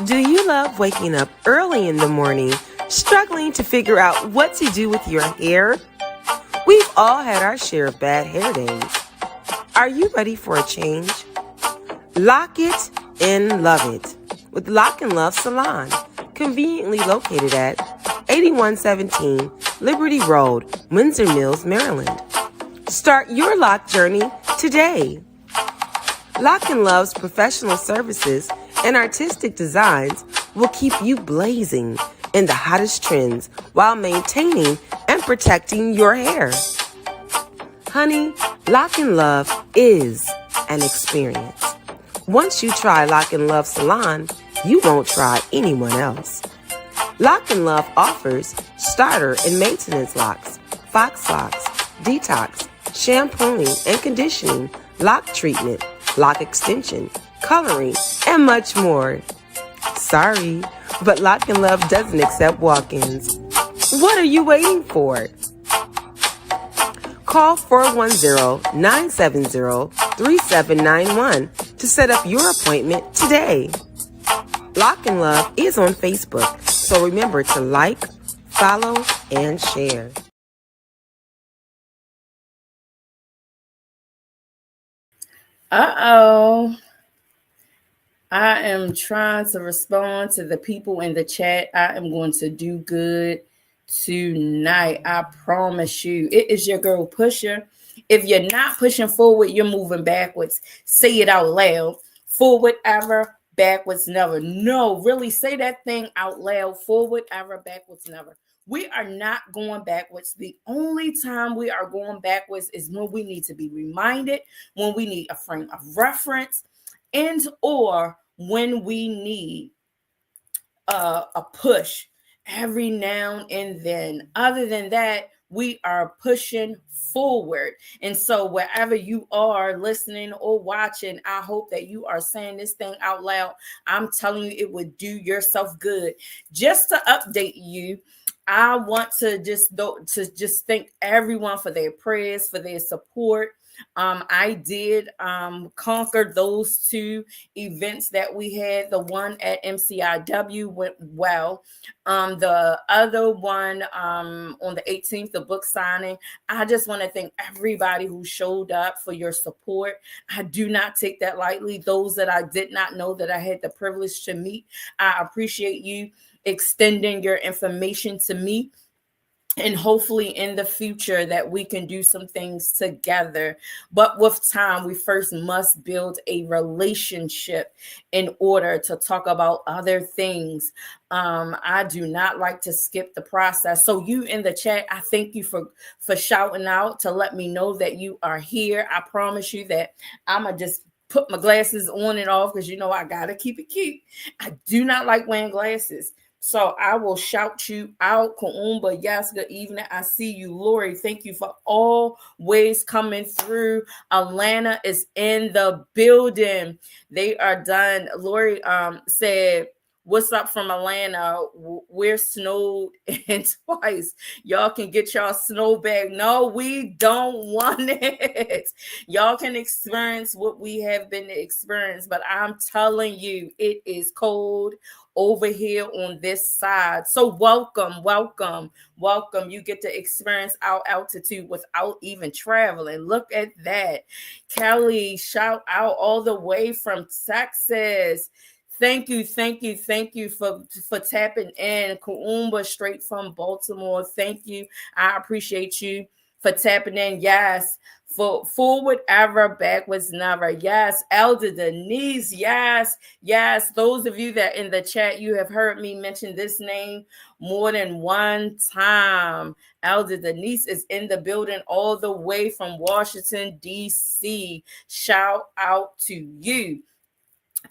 Do you love waking up early in the morning, struggling to figure out what to do with your hair? We've all had our share of bad hair days. Are you ready for a change? Lock it and love it with Lock and Love Salon, conveniently located at 8117 Liberty Road, Windsor Mills, Maryland. Start your lock journey today. Lock and Love's professional services and artistic designs will keep you blazing in the hottest trends while maintaining and protecting your hair. Honey, Lock and Love is an experience. Once you try Lock and Love Salon, you won't try anyone else. Lock and Love offers starter and maintenance locks, fox locks, detox, shampooing and conditioning, lock treatment, lock extension, coloring, and much more. Sorry, but Lock and Love doesn't accept walk-ins. What are you waiting for? Call 410-970-3791 to set up your appointment today. Lock and Love is on Facebook, so remember to like, follow, and share. Uh-oh. I am trying to respond to the people in the chat. I am going to do good tonight. I promise you. It is your girl Pus'Her. If you're not pushing forward, you're moving backwards. Say it out loud. Forward ever, backwards never. No, really say that thing out loud. Forward ever, backwards never. We are not going backwards. The only time we are going backwards is when we need to be reminded, when we need a frame of reference, and or when we need a push every now and then. Other than that, we are pushing forward. And so wherever you are listening or watching, I hope that you are saying this thing out loud. I'm telling you, it would do yourself good. Just to update you, I want to just thank everyone for their prayers, for their support. I did conquer those two events that we had. The one at MCIW went well. The other one on the 18th, the book signing. I just want to thank everybody who showed up for your support. I do not take that lightly. Those that I did not know that I had the privilege to meet, I appreciate you extending your information to me. And hopefully in the future that we can do some things together. But with time, we first must build a relationship in order to talk about other things. I do not like to skip the process. So you in the chat, I thank you for shouting out to let me know that you are here. I promise you that I'm going to just put my glasses on and off because, you know, I got to keep it cute. I do not like wearing glasses. So I will shout you out. Kuumba, yes, good evening. I see you. Lori, thank you for always coming through. Atlanta is in the building. They are done. Lori said, what's up from Atlanta? We're snowed in twice. Y'all can get y'all snow back. No, we don't want it. Y'all can experience what we have been experiencing, but I'm telling you, it is cold over here on this side. So welcome. You get to experience our altitude without even traveling. Look at that. Kelly, shout out all the way from Texas. Thank you for tapping in. Kuumba, straight from Baltimore. Thank you. I appreciate you for tapping in. Yes. For forward ever, backwards never. Yes. Elder Denise. Yes. Those of you that in the chat, you have heard me mention this name more than one time. Elder Denise is in the building all the way from Washington, D.C. Shout out to you.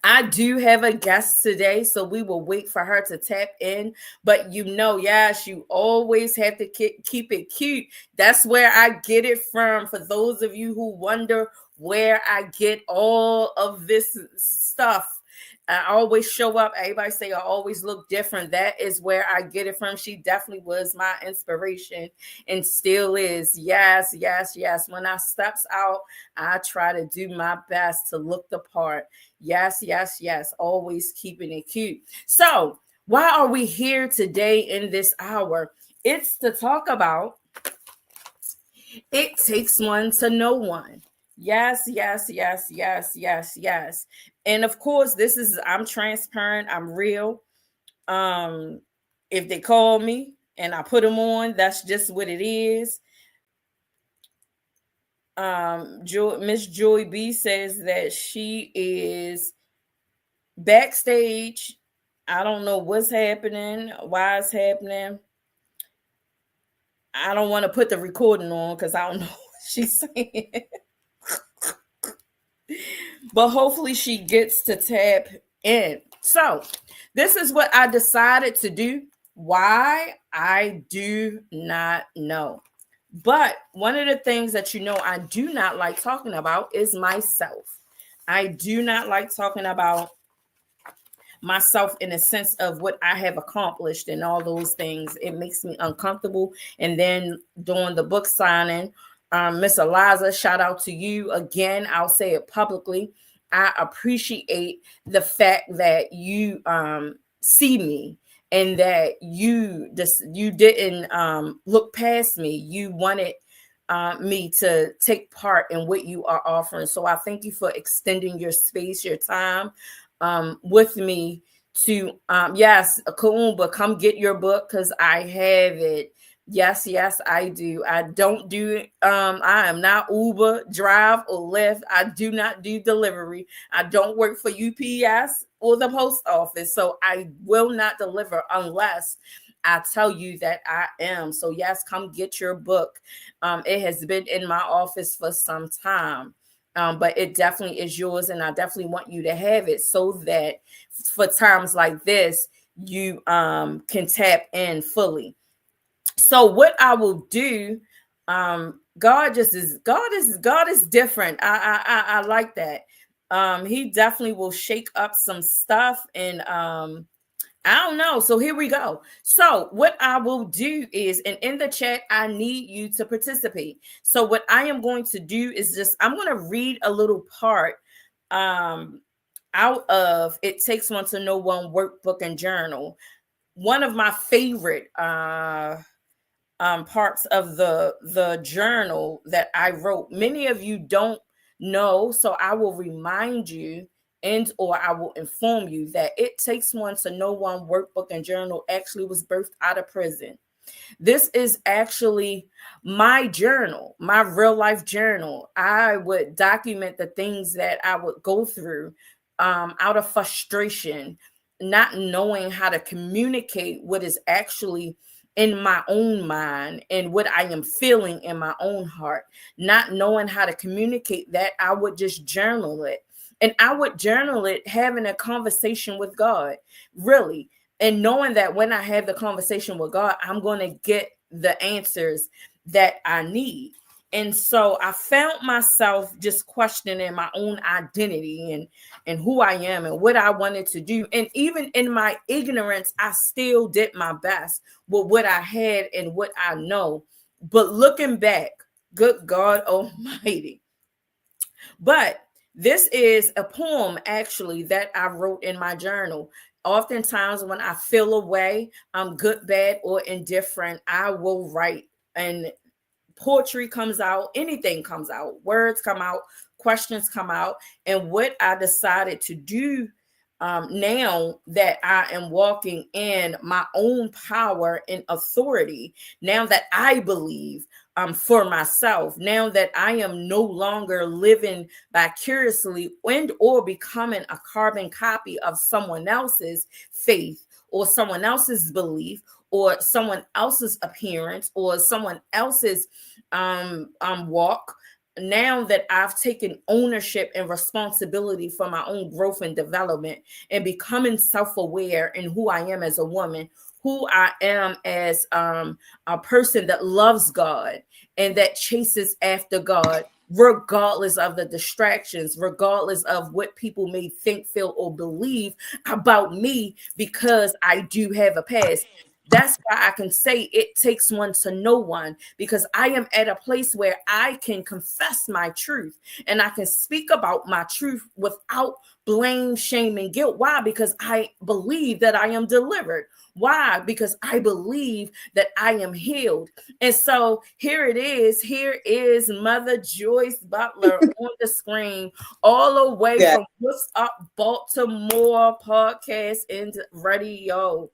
I do have a guest today, so we will wait for her to tap in. But you know, yes, you always have to keep it cute. That's where I get it from. For those of you who wonder where I get all of this stuff, I always show up. Everybody say I always look different. That is where I get it from. She definitely was my inspiration and still is. Yes, yes, yes. When I steps out, I try to do my best to look the part. Yes, yes, yes. Always keeping it cute. So, why are we here today in this hour? It's to talk about it takes one to know one. Yes, yes, yes, yes, yes, yes. And of course, this is I'm transparent, I'm real. Um, if they call me and I put them on, that's just what it is. Miss Joy B says that she is backstage. I don't know what's happening, why it's happening. I don't want to put the recording on because I don't know what she's saying. But hopefully she gets to tap in. So, this is what I decided to do. Why? I do not know. But one of the things that I do not like talking about is myself. I do not like talking about myself in a sense of what I have accomplished and all those things. It makes me uncomfortable. And then during the book signing, Miss Eliza, shout out to you again. I'll say it publicly. I appreciate the fact that you see me and that you didn't look past me. You wanted me to take part in what you are offering. So I thank you for extending your space, your time with me to yes, Kaumba, come get your book because I have it. Yes, yes, I do. I don't do I am not Uber, Drive, or Lyft. I do not do delivery. I don't work for UPS or the post office. So I will not deliver unless I tell you that I am. So yes, come get your book. It has been in my office for some time. But it definitely is yours, and I definitely want you to have it so that for times like this, you can tap in fully. So what I will do, God is different. I like that. He definitely will shake up some stuff and I don't know. So here we go. So what I will do is, and in the chat, I need you to participate. So what I am going to do is I'm going to read a little part out of It Takes One to Know One workbook and journal. One of my favorite parts of the journal that I wrote. Many of you don't know, so I will remind you and or I will inform you that It Takes One to Know One workbook and journal actually was birthed out of prison. This is actually my journal, my real life journal. I would document the things that I would go through out of frustration, not knowing how to communicate what is actually in my own mind and what I am feeling in my own heart, not knowing how to communicate that. I would just journal it. And I would journal it having a conversation with God, really, and knowing that when I have the conversation with God, I'm going to get the answers that I need. And so I found myself just questioning my own identity and who I am and what I wanted to do. And even in my ignorance, I still did my best with what I had and what I know. But looking back, good God Almighty. But this is a poem actually that I wrote in my journal. Oftentimes, when I feel away, I'm good, bad, or indifferent, I will write. And poetry comes out, anything comes out, words come out, questions come out. And what I decided to do now that I am walking in my own power and authority, now that I believe for myself, now that I am no longer living vicariously and or becoming a carbon copy of someone else's faith or someone else's belief or someone else's appearance or someone else's walk. Now that I've taken ownership and responsibility for my own growth and development and becoming self-aware in who I am as a woman, who I am as a person that loves God and that chases after God, regardless of the distractions, regardless of what people may think, feel, or believe about me, because I do have a past. That's why I can say it takes one to know one, because I am at a place where I can confess my truth and I can speak about my truth without blame, shame, and guilt. Why? Because I believe that I am delivered. Why? Because I believe that I am healed. And so here it is. Here is Mother Joyce Butler on the screen, all the way Yeah. from What's Up Baltimore podcast and radio.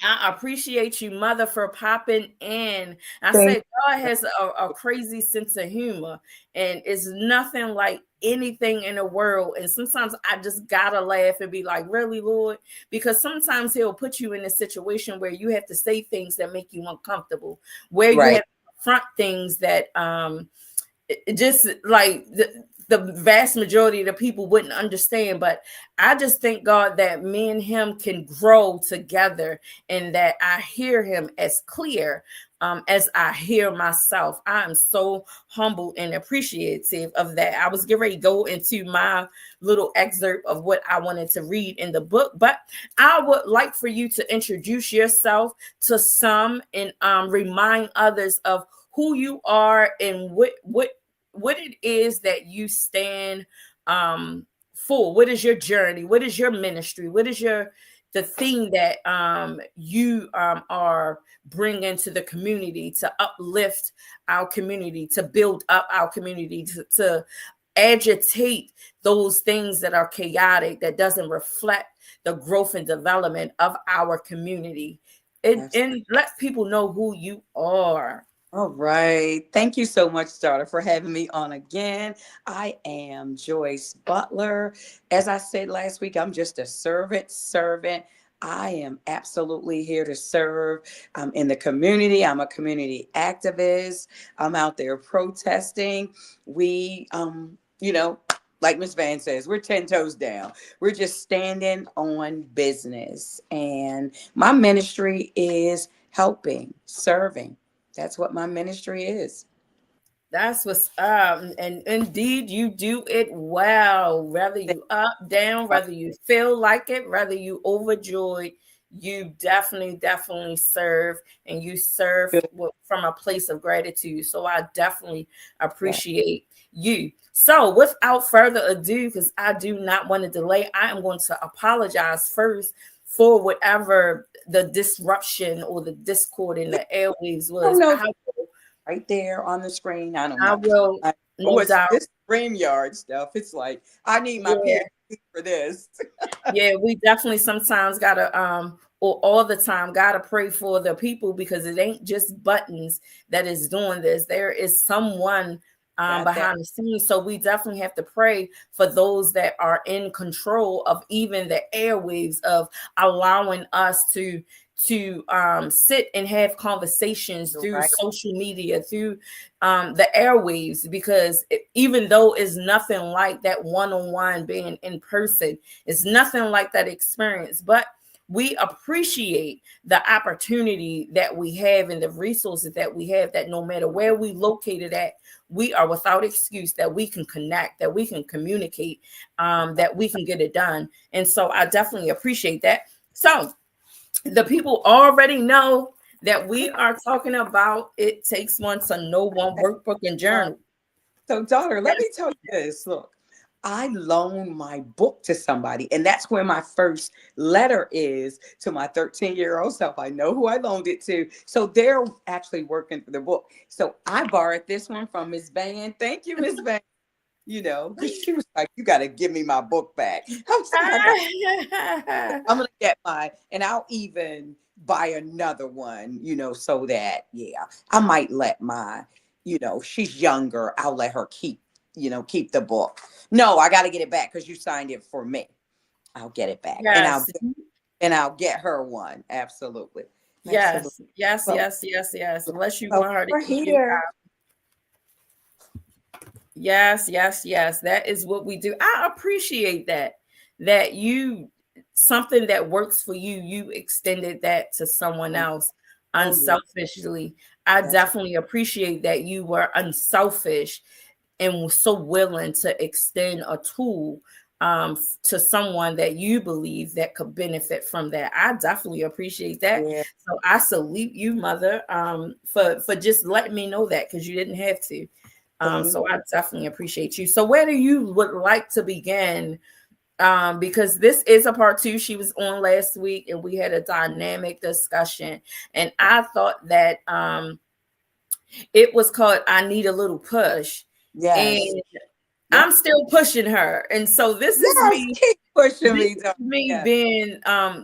I appreciate you, Mother, for popping in. I Thank said God has a crazy sense of humor, and it's nothing like anything in the world. And sometimes I just gotta laugh and be like, "Really, Lord?" Because sometimes He'll put you in a situation where you have to say things that make you uncomfortable, where you right. have to confront things that just like the vast majority of the people wouldn't understand. But I just thank God that me and him can grow together, and that I hear him as clear as I hear myself. I am so humble and appreciative of that. I was getting ready to go into my little excerpt of what I wanted to read in the book, but I would like for you to introduce yourself to some, and remind others of who you are and what it is that you stand for. What is your journey? What is your ministry? What is the thing that you are bringing to the community to uplift our community, to build up our community, to agitate those things that are chaotic, that doesn't reflect the growth and development of our community, Yes. and let people know who you are. All right. Thank you so much, daughter, for having me on again. I am Joyce Butler. As I said last week, I'm just a servant. I am absolutely here to serve. I'm in the community. I'm a community activist. I'm out there protesting. We, like Miss Van says, we're 10 toes down. We're just standing on business. And my ministry is helping, serving. That's what my ministry is. That's what's up. And indeed, you do it well. Whether you up, down, whether you feel like it, whether you overjoyed, you definitely serve, and you serve from a place of gratitude. So I definitely appreciate you. So without further ado, because I do not want to delay, I am going to apologize first for whatever the disruption or the discord in the airwaves Oh was. no, right there on the screen. I don't I know. will, Oh, no it's doubt. this StreamYard stuff. It's like I need my Yeah, PhD for this. yeah, we definitely sometimes gotta or all the time gotta pray for the people, because it ain't just buttons that is doing this. There is someone Got that behind the scenes. So we definitely have to pray for those that are in control of even the airwaves, of allowing us to sit and have conversations through right. social media, through the airwaves, because even though it's nothing like that one-on-one being in person, it's nothing like that experience, but we appreciate the opportunity that we have and the resources that we have, that no matter where we located at, we are without excuse, that we can connect, that we can communicate, that we can get it done. And so I definitely appreciate that. So the people already know that we are talking about It Takes One to Know One workbook and Uh, journal. so, daughter, let Yes. me tell you this. Look, I loaned my book to somebody, and that's where my first letter is to my 13-year-old self. I know who I loaned it to. So they're actually working for the book. So I borrowed this one from Miss Van. Thank you, Miss Van. Because she was like, you got to give me my book back. I was like, I got, I'm going to get mine, and I'll even buy another one, so that, yeah, I might let she's younger. I'll let her keep the book. No, I got to get it back because you signed it for me. I'll get it back, and Yes. I'll get her one. Absolutely. Absolutely. Yes. Yes. Well, Yes. Yes. Yes. Unless you so want her to we're give you. here. Yes. Yes. Yes. That is what we do. I appreciate that. That you, something that works for you, you extended that to someone else Oh, yeah. unselfishly. I That's definitely appreciate that you were unselfish and was so willing to extend a tool to someone that you believe that could benefit from that. I definitely appreciate that. Yeah. So I salute you, mother, for just letting me know that, because you didn't have to. Thank So I definitely appreciate you. So where do you would like to begin? Because this is a part two. She was on last week and we had a dynamic discussion. And I thought that it was called I Need a Little Push. Yes. And Yep. I'm still pushing her. And so this is Yes. me Keep pushing this me, is daughter. me Yes. being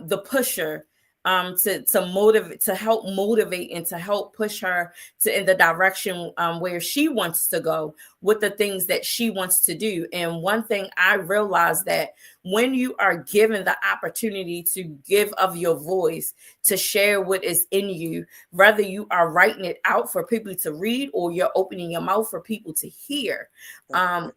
the pusher, to motivate, to help motivate and to help push her to in the direction where she wants to go with the things that she wants to do. And one thing I realized, that when you are given the opportunity to give of your voice, to share what is in you, whether you are writing it out for people to read or you're opening your mouth for people to hear,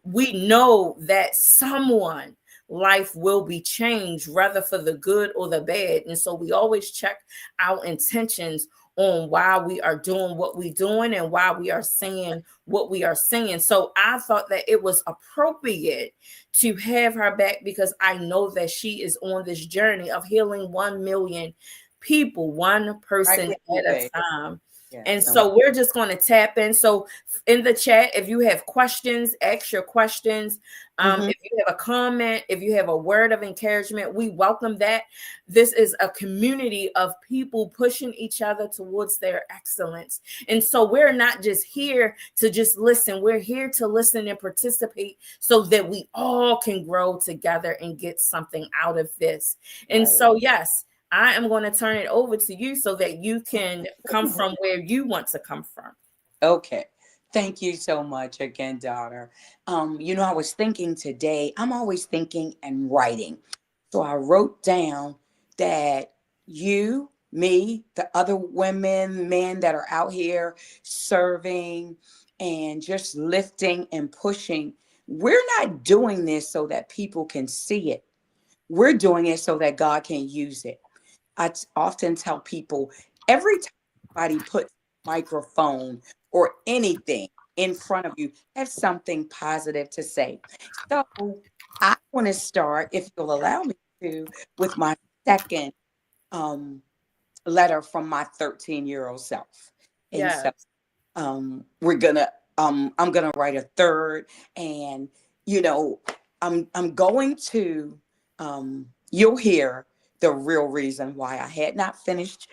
we know that someone life will be changed, rather for the good or the bad. And so we always check our intentions on why we are doing what we're doing and why we are saying what we are saying. So I thought that it was appropriate to have her back, because I know that she is on this journey of healing 1 million people, one Right person with you, at a babe. time. And Yes. And so we're just going to tap in. So in the chat, if you have questions, ask your questions. mhm. If you have a comment, if you have a word of encouragement, we welcome that. This is a community of people pushing each other towards their excellence. And so we're not just here to just listen. We're here to listen and participate so that we all can grow together and get something out of this. And Right. so, yes, I am going to turn it over to you so that you can come from where you want to come from. Okay. Thank you so much again, daughter. I was thinking today, I'm always thinking and writing. So I wrote down that you, me, the other women, men that are out here serving and just lifting and pushing, we're not doing this so that people can see it. We're doing it so that God can use it. Often tell people, every time somebody puts a microphone or anything in front of you, have something positive to say. So I want to start, if you'll allow me to, with my second um, letter from my 13-year-old self. And so Yes. we're gonna I'm gonna write a third, and you know I'm going to you'll hear the real reason why I have not finished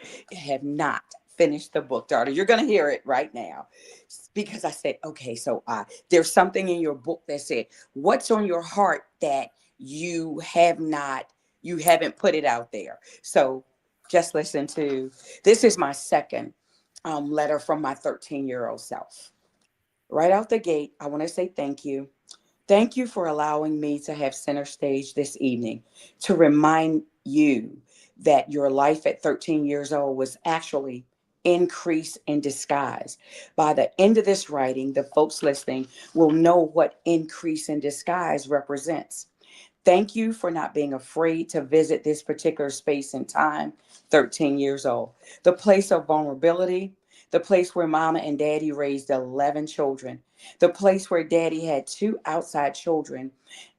the book, daughter. You're gonna hear it right now, because I said, okay, so there's something in your book that said, what's on your heart that you haven't put it out there. So just listen to this. Is my second letter from my 13-year-old self. Right out the gate, I want to say thank you. Thank you for allowing me to have center stage this evening, to remind you that your life at 13 years old was actually increase in disguise. By the end of this writing, the folks listening will know what increase in disguise represents. Thank you for not being afraid to visit this particular space and time, 13 years old. The place of vulnerability, the place where mama and daddy raised 11 children, the place where daddy had two outside children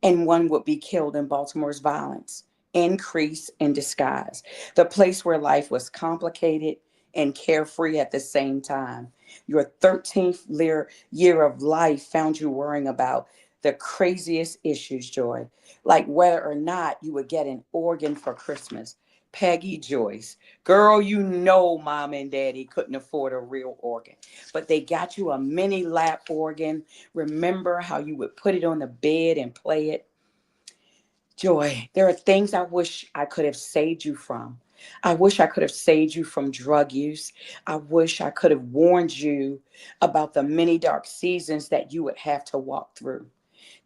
and one would be killed in Baltimore's violence. Increase in disguise. The place where life was complicated and carefree at the same time. Your 13th year of life found you worrying about the craziest issues, Joy, like whether or not you would get an organ for Christmas. Peggy Joyce, girl, you know mom and daddy couldn't afford a real organ, but they got you a mini lap organ. Remember how you would put it on the bed and play it? Joy, there are things I wish I could have saved you from. I wish I could have saved you from drug use. I wish I could have warned you about the many dark seasons that you would have to walk through.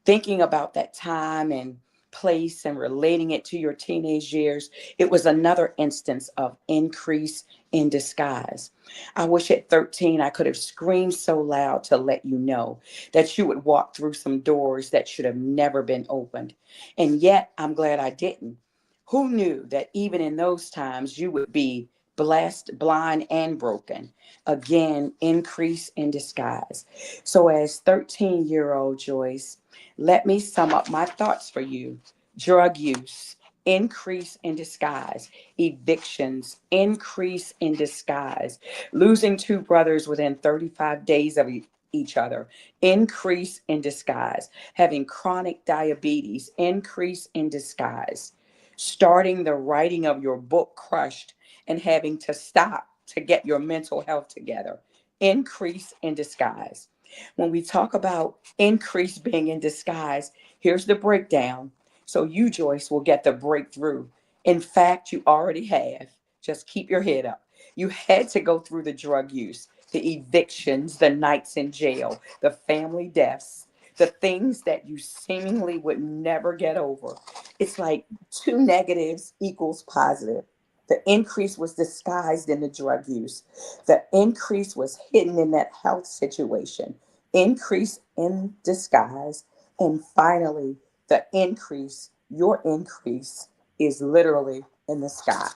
Thinking about that time and place and relating it to your teenage years, it was another instance of increase in disguise. I wish at 13 I could have screamed so loud to let you know that you would walk through some doors that should have never been opened. And yet I'm glad I didn't. Who knew that even in those times you would be blessed, blind, and broken. Again, increase in disguise. So, as 13-year-old Joyce, let me sum up my thoughts for you. Drug use, increase in disguise. Evictions, increase in disguise. Losing two brothers within 35 days of each other, increase in disguise. Having chronic diabetes, increase in disguise. Starting the writing of your book crushed and having to stop to get your mental health together, increase in disguise. When we talk about increase being in disguise, here's the breakdown. So you, Joyce, will get the breakthrough. In fact, you already have. Just keep your head up. You had to go through the drug use, the evictions, the nights in jail, the family deaths, the things that you seemingly would never get over. It's like two negatives equals positive. The increase was disguised in the drug use. The increase was hidden in that health situation. Increase in disguise. And finally, the increase, your increase, is literally in the sky.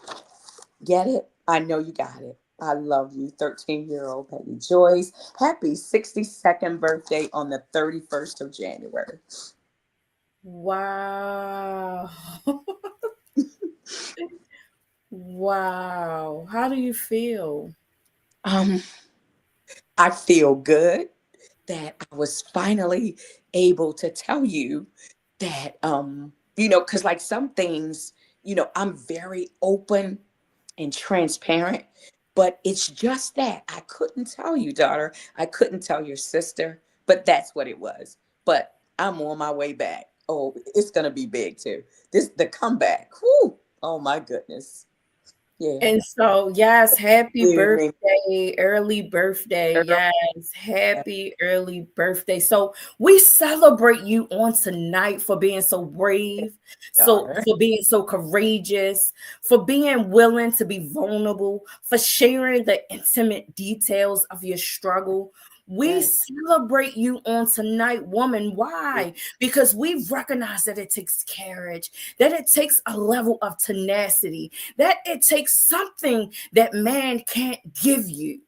Get it? I know you got it. I love you, 13-year-old Peggy Joyce. Happy 62nd birthday on the 31st of January. Wow. Wow. How do you feel? Um, I feel good that I was finally able to tell you that, because like some things, I'm very open and transparent, but it's just that I couldn't tell you, daughter. I couldn't tell your sister, but that's what it was. But I'm on my way back. Oh, it's gonna be big too. The comeback. Whew. Oh my goodness. Yeah. And so, yes, happy Evening. birthday, early birthday. Girl. Yes, happy early birthday. So, we celebrate you on tonight for being so brave, so Daughter. for being so courageous, for being willing to be vulnerable, for sharing the intimate details of your struggle. We Yes. celebrate you on tonight, woman. Why? Because we recognize that it takes courage, that it takes a level of tenacity, that it takes something that man can't give you.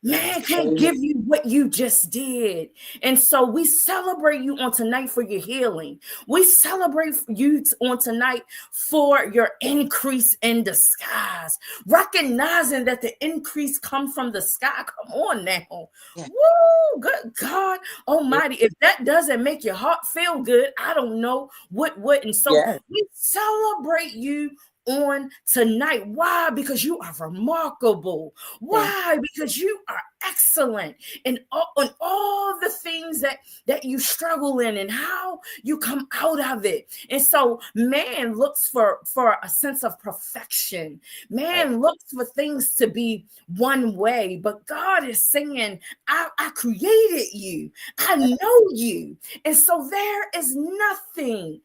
Man can't Amen. give you what you just did. And so we celebrate you on tonight for your healing. We celebrate you on tonight for your increase in disguise, recognizing that the increase comes from the sky. Come on now. Yeah. Woo, good God Yeah. Almighty. If that doesn't make your heart feel good, I don't know what would. And so Yeah. we celebrate you on tonight. Why? Because you are remarkable. Thank Why? Because you are excellent in all the things that you struggle in and how you come out of it. And so man looks for a sense of perfection. you. Man looks for things to be one way, but God is saying, I created you. I know you. And so there is nothing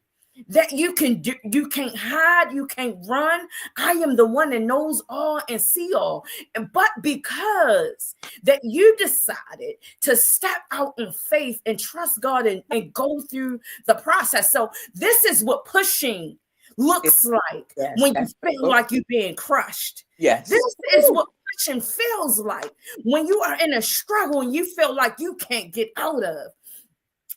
that you can do, you can't hide, you can't run. I am the one that knows all and see all. But because that you decided to step out in faith and trust God and go through the process. So this is what pushing looks like Yes. when you feel like you're being crushed. This Yes. is Woo. what pushing feels like when you are in a struggle and you feel like you can't get out of.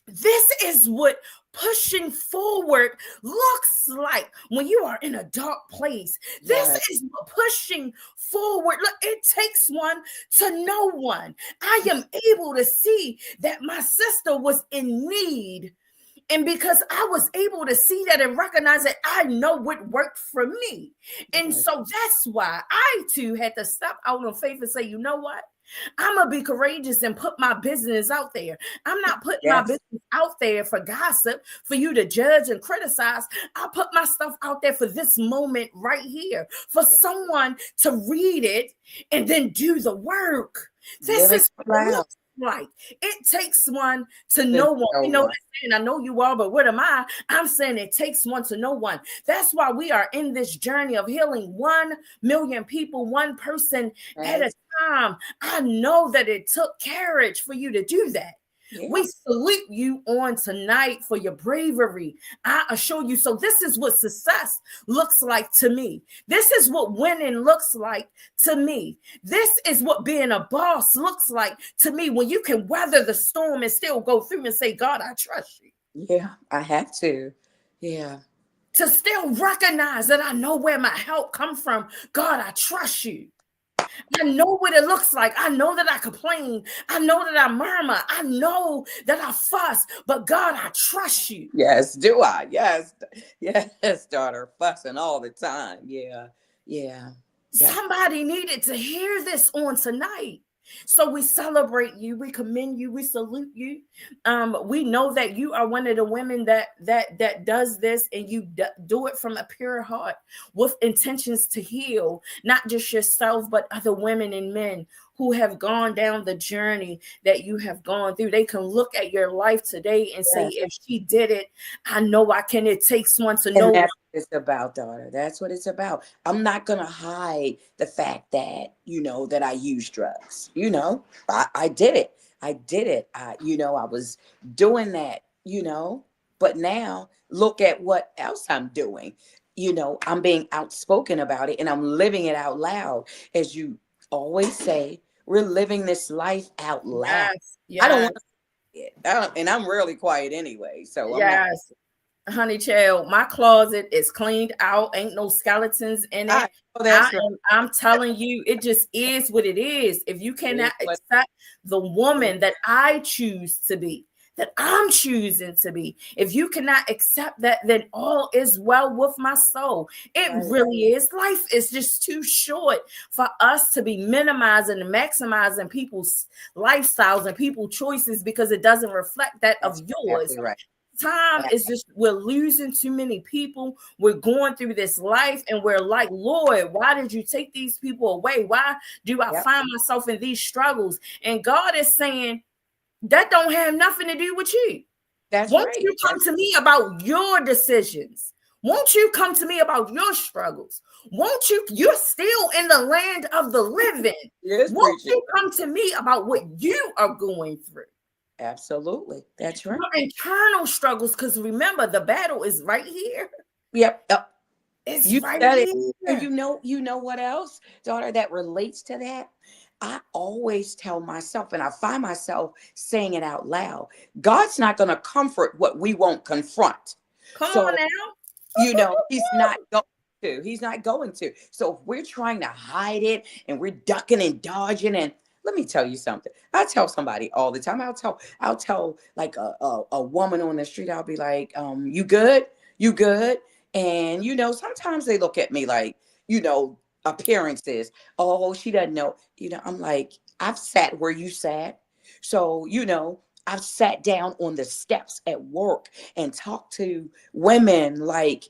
This is what pushing forward looks like when you are in a dark place. This Yes. is what pushing forward. Look, it takes one to know one. I am able to see that my sister was in need. And because I was able to see that and recognize that, I know what worked for me. And Yes. so that's why I too had to step out on faith and say, you know what? I'm going to be courageous and put my business out there. I'm not putting my Yes. business out there for gossip, for you to judge and criticize. I put my stuff out there for this moment right here, for someone to read it and then do the work. This Living is out what it loud. looks like. It takes one to To know one. no We know one. that saying, I know you are, but what am I? I'm saying it takes one to know one. That's why we are in this journey of healing 1 million people, one person at a Yes. time. I know that it took courage for you to do that. Yeah. We salute you on tonight for your bravery. I assure you. So this is what success looks like to me. This is what winning looks like to me. This is what being a boss looks like to me. When you can weather the storm and still go through and say, God, I trust you. Yeah. I have to. Yeah. To still recognize that I know where my help comes from. God, I trust you. I know what it looks like. I know that I complain. I know that I murmur. I know that I fuss. But God, I trust you. Yes. Do I? Yes. Yes, daughter. Fussing all the time. Yeah. Yeah. Yep. Somebody needed to hear this on tonight. So we celebrate you, we commend you, we salute you. We know that you are one of the women that does this, and you do it from a pure heart with intentions to heal not just yourself but other women and men who have gone down the journey that you have gone through. They can look at your life today and say, Yeah. if she did it, I know I can. It takes one to And know one. that's what it's about, daughter. That's what it's about. I'm not gonna hide the fact that, that I use drugs. I did it. I did it. I was doing that, but now look at what else I'm doing. I'm being outspoken about it and I'm living it out loud. As you always say, we're living this life out loud. Yes, I don't yes, want to it. And I'm really quiet anyway. So I'm not. yes. Honey child, my closet is cleaned out. Ain't no skeletons in I it. know that's right. I'm telling you, it just is what it is. If you It is cannot what accept the it is. woman that I choose to be, that I'm choosing to be, if you cannot accept that, then all is well with my soul. It Right. really is. Life is just too short for us to be minimizing and maximizing people's lifestyles and people choices because it doesn't reflect that of That's yours. exactly right. Time is just, we're losing too many people. We're going through this life and we're like, Lord, why did you take these people away? Why do I Yep. find myself in these struggles? And God is saying that don't have nothing to do with you. That's Won't right. you come to me about your decisions? Won't you come to me about your struggles? Won't you? You're still in the land of the living. Yes, Won't preaching. you come to me about what you are going through? Absolutely. That's right. Your internal struggles, because remember, the battle is right here. Yep. Yep. It's You right said it. And here. you know what else, daughter, that relates to that? I always tell myself, and I find myself saying it out loud, God's not going to comfort what we won't confront. Come on So, now. he's not going to. He's not going to. So if we're trying to hide it and we're ducking and dodging, and let me tell you something. I tell somebody all the time. I'll tell like a woman on the street. I'll be like, you good? You good? And sometimes they look at me like, appearances. Oh, she doesn't know. I'm like, I've sat where you sat. So, I've sat down on the steps at work and talked to women like,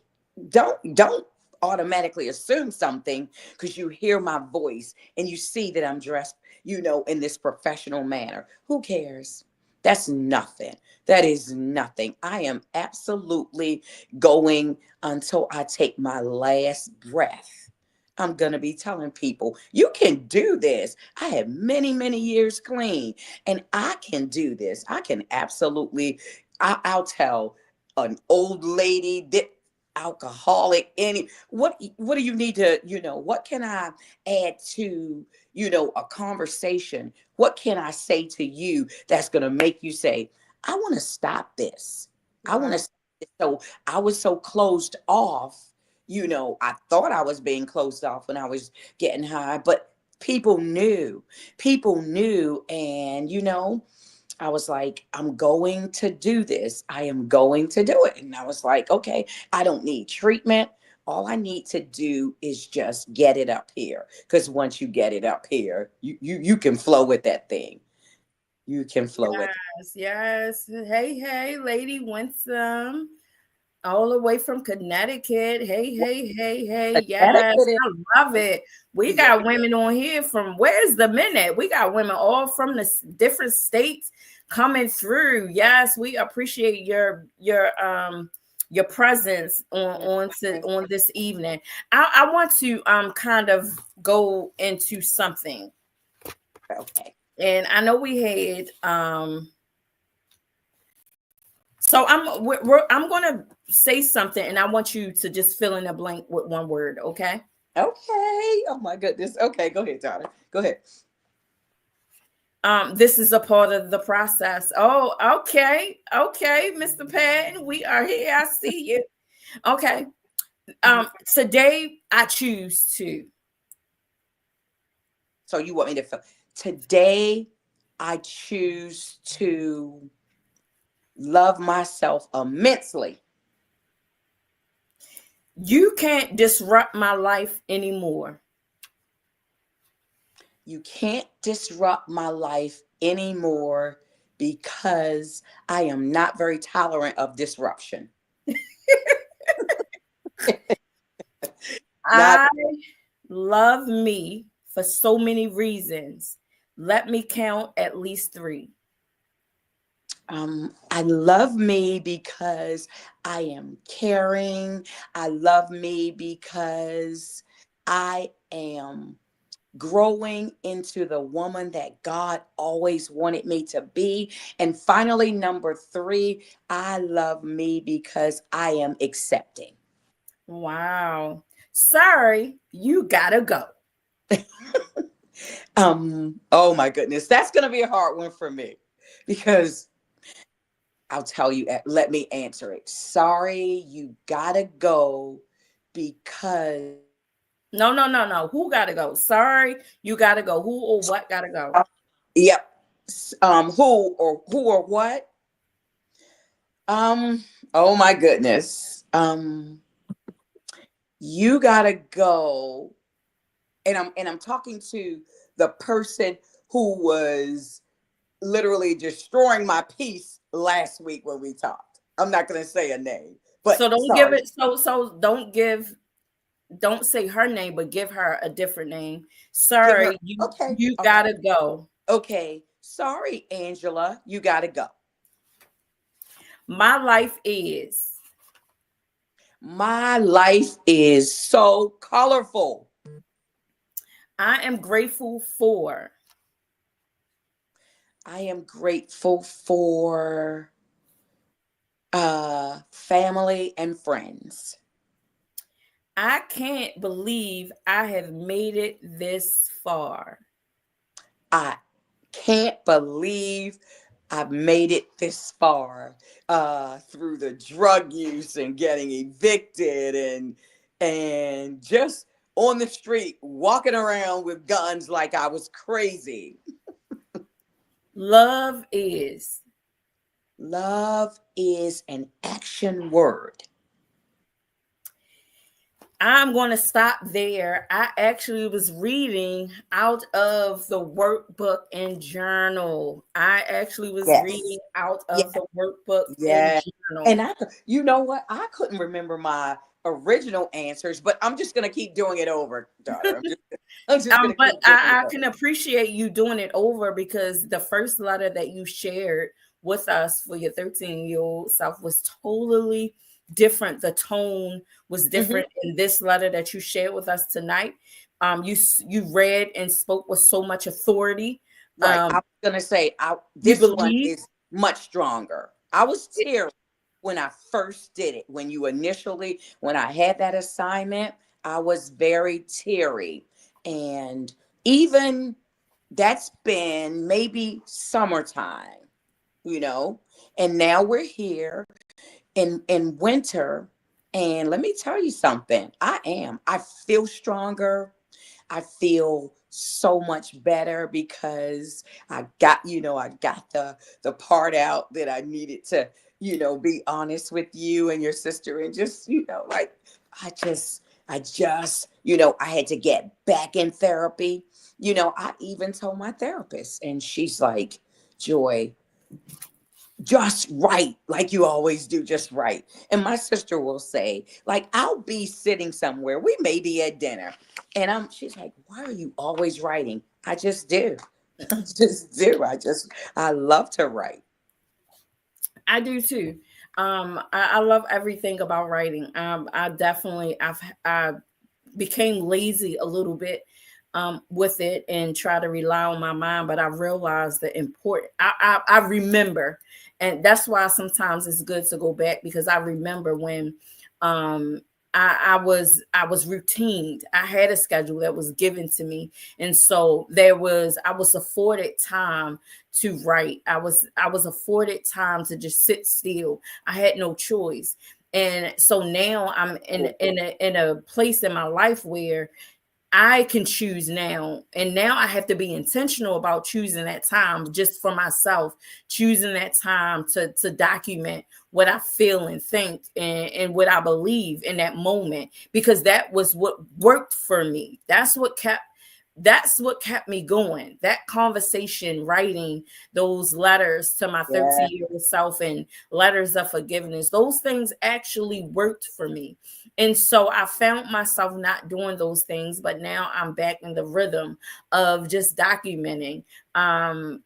don't automatically assume something because you hear my voice and you see that I'm dressed, in this professional manner. Who cares? That's nothing. That is nothing. I am absolutely going until I take my last breath. I'm going to be telling people, you can do this. I have many, many years clean and I can do this. I can absolutely, I'll tell an old lady that alcoholic, what do you need to, what can I add to, a conversation? What can I say to you that's going to make you say, I want to stop this. I want to Right. stop this. So I was so closed off. I thought I was being closed off when I was getting high, but people knew. People knew. And, I was like, I'm going to do this. I am going to do it. And I was like, okay, I don't need treatment. All I need to do is just get it up here. Because once you get it up here, you can flow with that thing. You can flow with it. Yes, yes. Hey, hey, lady, want some? All the way from Connecticut. Hey, hey, hey, hey. Yes, Connecticut I love it. We is, yeah, got women on here from, where's the minute? We got women all from the different states coming through. Yes, we appreciate your presence on this evening. I want to kind of go into something. okay. And I know we had So I'm gonna say something, and I want you to just fill in the blank with one word. Okay. Okay. Oh my goodness. Okay, go ahead, Donna. Go ahead. This is a part of the process. Oh, okay, Mr. Patton, we are here. I see you. Okay. Today I choose to. So you want me to fill? Today, I choose to love myself immensely. You can't disrupt my life anymore. You can't disrupt my life anymore because I am not very tolerant of disruption. Not I love me for so many reasons. Let me count at least three. I love me because I am caring. I love me because I am growing into the woman that God always wanted me to be. And finally, number three, I love me because I am accepting. Wow. Sorry, you gotta go. Oh my goodness, that's gonna be a hard one for me because I'll tell you, let me answer it. Sorry, you gotta go because No. Who gotta go? Sorry, you gotta go. Who or what gotta go? yep. Who or what? Um, oh my goodness. You gotta go. And I'm talking to the person who was literally destroying my peace last week when we talked. I'm not gonna say a name, So but don't give sorry. it. Don't say her name, but give her a different name. Give her Sorry, you okay, you okay, gotta go. okay. Sorry, Angela, you gotta go. My life is. My life is so colorful. I am grateful for. I am grateful for family and friends. I can't believe I have made it this far. I can't believe I've made it this far through the drug use and getting evicted and just on the street walking around with guns like I was crazy. Love is. Love is an action word. I'm going to stop there. I actually was reading out of the workbook and journal. I actually was reading Yes. out Yeah. of the workbook and Yeah. And journal. you know what? I couldn't remember my original answers, but I'm just gonna keep doing it over, daughter. I'm just gonna But keep doing it I over. can appreciate you doing it over because the first letter that you shared with us for your 13-year-old self was totally different. The tone was Mhm. different in this letter that you shared with us tonight. You read and spoke with so much authority. Right. I was gonna say You this one believe. is much stronger. I was teary when I first did it. When I had that assignment, I was very teary. And even that's been maybe summertime, you know, and now we're here in winter. And let me tell you something. I feel stronger. I feel so much better because I got the part out that I needed to, be honest with you and your sister and just, like I just, I had to get back in therapy. I even told my therapist and she's like, Joy, just right, like you always do, just right. And my sister will say, like, I'll be sitting somewhere, we may be at dinner, and she's like, why are you always writing? I just do. I just do. I love to write. I do too. I love everything about writing. I became lazy a little bit with it and try to rely on my mind, but I realized the important. I remember, And that's why sometimes it's good to go back, because I remember when I was routined. I had a schedule that was given to me. And so I was afforded time to write. I was afforded time to just sit still. I had no choice. And so now I'm in a place in my life where I can choose now. And now I have to be intentional about choosing that time just for myself, choosing that time to document what I feel and think, and what I believe in that moment, because that was what worked for me. That's what kept me going. That conversation, writing those letters to my Yeah. 13-year-old self and letters of forgiveness, those things actually worked for me. And so I found myself not doing those things, but now I'm back in the rhythm of just documenting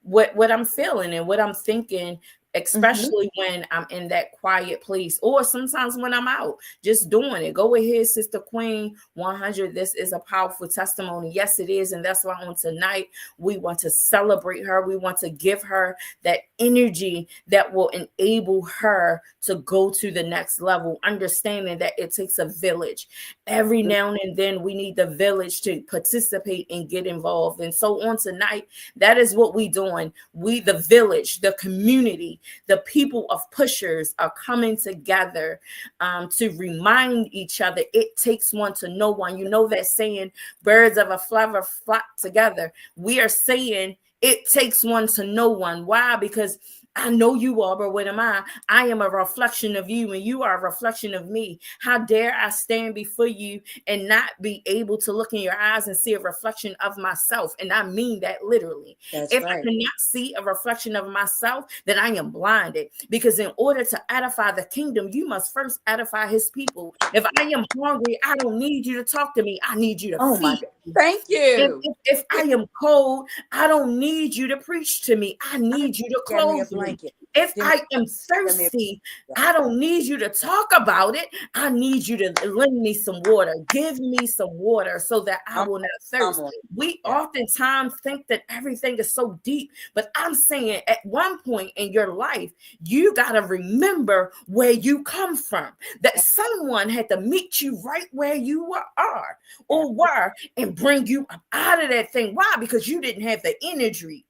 what I'm feeling and what I'm thinking, Mhm. especially when I'm in that quiet place, or sometimes when I'm out, just doing it. Go ahead, Sister Queen 100. This is a powerful testimony. Yes, it is. And that's why on tonight, we want to celebrate her. We want to give her that energy that will enable her to go to the next level, understanding that it takes a village. Every now and then, we need the village to participate and get involved. And so on tonight, that is what we're doing. We, the village, the community, the people of pushers, are coming together to remind each other it takes one to know one. You know that saying, birds of a feather flock together. We are saying it takes one to know one. Why? Because I know you are, but what am I? I am a reflection of you, and you are a reflection of me. How dare I stand before you and not be able to look in your eyes and see a reflection of myself? And I mean that literally. That's If I right. cannot see a reflection of myself, then I am blinded. Because in order to edify the kingdom, you must first edify his people. If I am hungry, I don't need you to talk to me. I need you to Oh my feed God. me. Thank If, you. if, if I am cold, I don't need you to preach to me. I I need you to Get me a clothe me. blanket. If Give me, I am give me a thirsty, yeah. I don't need you to talk about it. I need you to lend me some water. Give me some water so that I I'm, will not I'm thirst. on. We Yeah. oftentimes think that everything is so deep, but I'm saying at one point in your life, you got to remember where you come from, that someone had to meet you right where you are or were and bring you up out of that thing. Why? Because you didn't have the energy.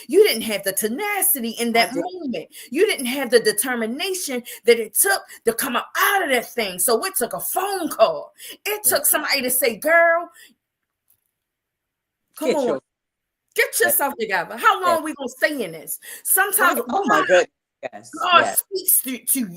You didn't have the tenacity in I that did. moment. You didn't have the determination that it took to come up out of that thing. So it took a phone call. It Yeah. took somebody to say, girl, come Get on, your get yeah. yourself together. How Yeah. long are we going to stay in this? Sometimes Right. Oh my goodness. Yes. God Yes. speaks to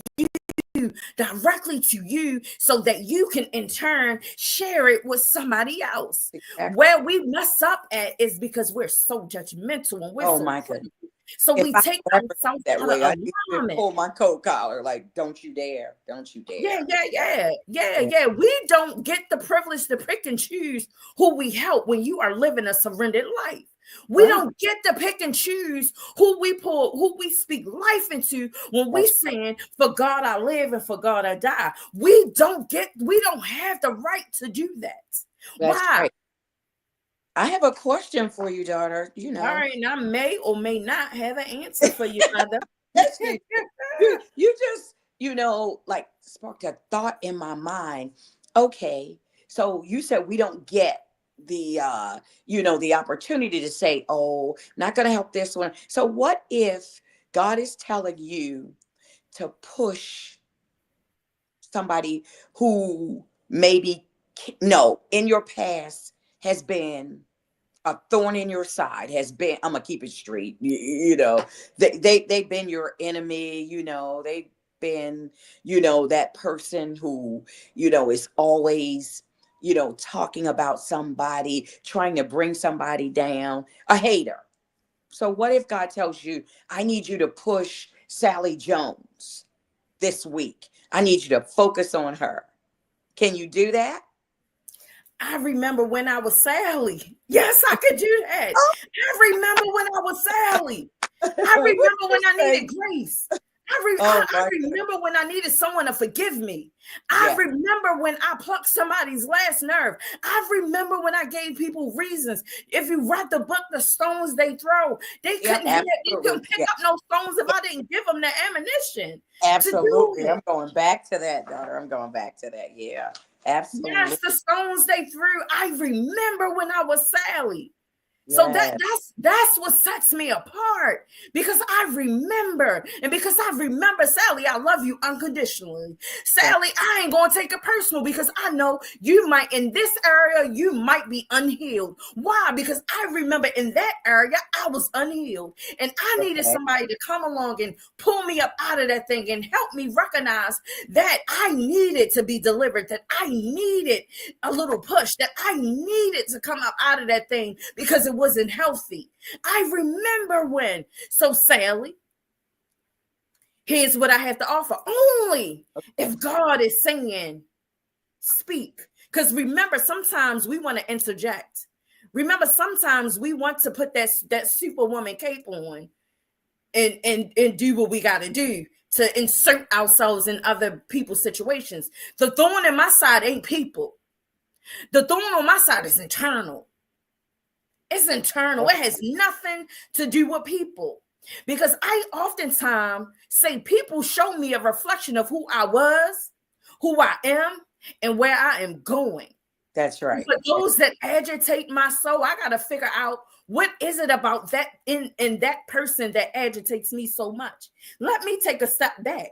directly to you so that you can in turn share it with somebody else. Exactly. Where we mess up at is because we're so judgmental and we're Oh so my goodness. critical. So If we I take ever get ourselves that out of way, I used to alignment. pull my coat collar like, "Don't you dare! Don't you Yeah, dare!" yeah, yeah, yeah, Yeah. yeah. We don't get the privilege to pick and choose who we help when you are living a surrendered life. We Right. don't get to pick and choose who we pull, who we speak life into when we That's saying, "For God I live and for God I die." We don't have the right to do that. that's Why? right. I have a question for you, daughter. All right, and I may or may not have an answer for you, mother. Yes, you just, like sparked a thought in my mind. Okay, so you said we don't get the opportunity to say, "Oh, not going to help this one." So what if God is telling you to push somebody who maybe no, in your past has been a thorn in your side, has been, I'm gonna keep it straight, they've been your enemy, they've been, that person who, is always, talking about somebody, trying to bring somebody down, a hater. So what if God tells you, I need you to push Sally Jones this week, I need you to focus on her? Can you do that? I remember when I was Sally. Yes, I could do that. I remember when I was Sally. I What remember you when I say? needed grace. Oh I my goodness. remember when I needed someone to forgive me. I Yes. remember when I plucked somebody's last nerve. I remember when I gave people reasons. If you read the book, The Stones They Throw, they Yeah, couldn't hit, they absolutely. couldn't pick Yeah, up no stones if I didn't give them the ammunition to do absolutely. it. I'm going back to that, daughter. I'm going back to that. Yeah, absolutely. Yes, the stones they threw. I remember when I was Sally. So Yes. that's what sets me apart, because I remember, and because I remember, Sally, I love you unconditionally. Yes. Sally, I ain't gonna take it personal, because I know you might, in this area, you might be unhealed. Why? Because I remember in that area I was unhealed, and I needed Okay. somebody to come along and pull me up out of that thing and help me recognize that I needed to be delivered, that I needed a little push, that I needed to come up out of that thing because it wasn't healthy. I remember when. So, Sally, here's what I have to offer. Only Okay. if God is saying, speak. Because remember, sometimes we want to interject. Remember, sometimes we want to put that superwoman cape on and do what we got to do to insert ourselves in other people's situations. The thorn in my side ain't people. The thorn on my side is internal. It's internal. It has nothing to do with people. Because I oftentimes say people show me a reflection of who I was, who I am, and where I am going. That's right. For those that agitate my soul, I got to figure out what is it about that in that person that agitates me so much. Let me take a step back,